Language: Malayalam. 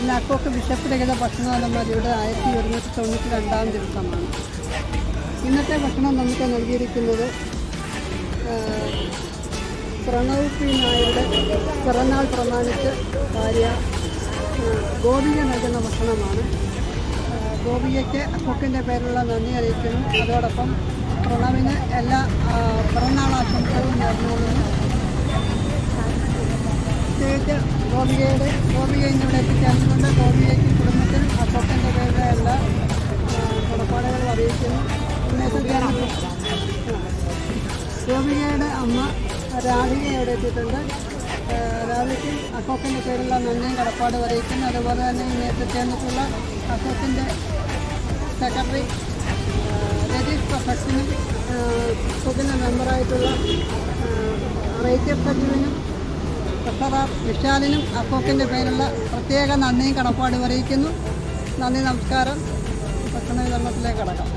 ഇന്ന് അക്കോക്ക് ബിഷപ്പ് രഹിത ഭക്ഷണാലമാരിയുടെ 1192-ാം ദിവസമാണ്. ഇന്നത്തെ ഭക്ഷണം നമുക്ക് നൽകിയിരിക്കുന്നത് പ്രണവ് പി നായരുടെ പിറന്നാൾ പ്രമാണിച്ച് ഭാര്യ ഗോപിക നൽകുന്ന ഭക്ഷണമാണ്. ഗോപികയ്ക്ക് അക്കോക്കിൻ്റെ പേരിലുള്ള നന്ദി അറിയിക്കുന്നു. അതോടൊപ്പം പ്രണവിന് എല്ലാ പിറന്നാൾ ആശംസകളും നേർന്നുകൊള്ളുന്നു. പ്രത്യേകിച്ച് ഗോപിക ഇന്നിവിടെ എത്തിച്ചേർന്നുകൊണ്ട് ഗോപികയ്ക്കും കുടുംബത്തിനും അക്കോക്കിൻ്റെ പേരിലെ എല്ലാ കടപ്പാടുകളും അറിയിക്കുന്നു. ഗോപികയുടെ അമ്മ രാധിക ഇവിടെ എത്തിയിട്ടുണ്ട്. രാധികയ്ക്കും അക്കോക്കിൻ്റെ പേരിലുള്ള നന്ദിയും കടപ്പാടും അറിയിക്കുന്നു. അതുപോലെ തന്നെ ഇന്ന് എത്തിച്ചേർന്നിട്ടുള്ള അക്കോക്കിൻ്റെ സെക്രട്ടറി രതീഷ് പ്രൊഫക്ഷനും അക്കോക്കിൻ്റെ മെമ്പറായിട്ടുള്ള റേച്ചർ സജീവനും ട്രഷറർ വിശാലിനും അക്കോക്കിൻ്റെ പേരിലുള്ള പ്രത്യേക നന്ദിയും കടപ്പാടും അറിയിക്കുന്നു. നന്ദി, നമസ്കാരം. ഭക്ഷണ വിതരണത്തിലേക്ക് കടക്കാം.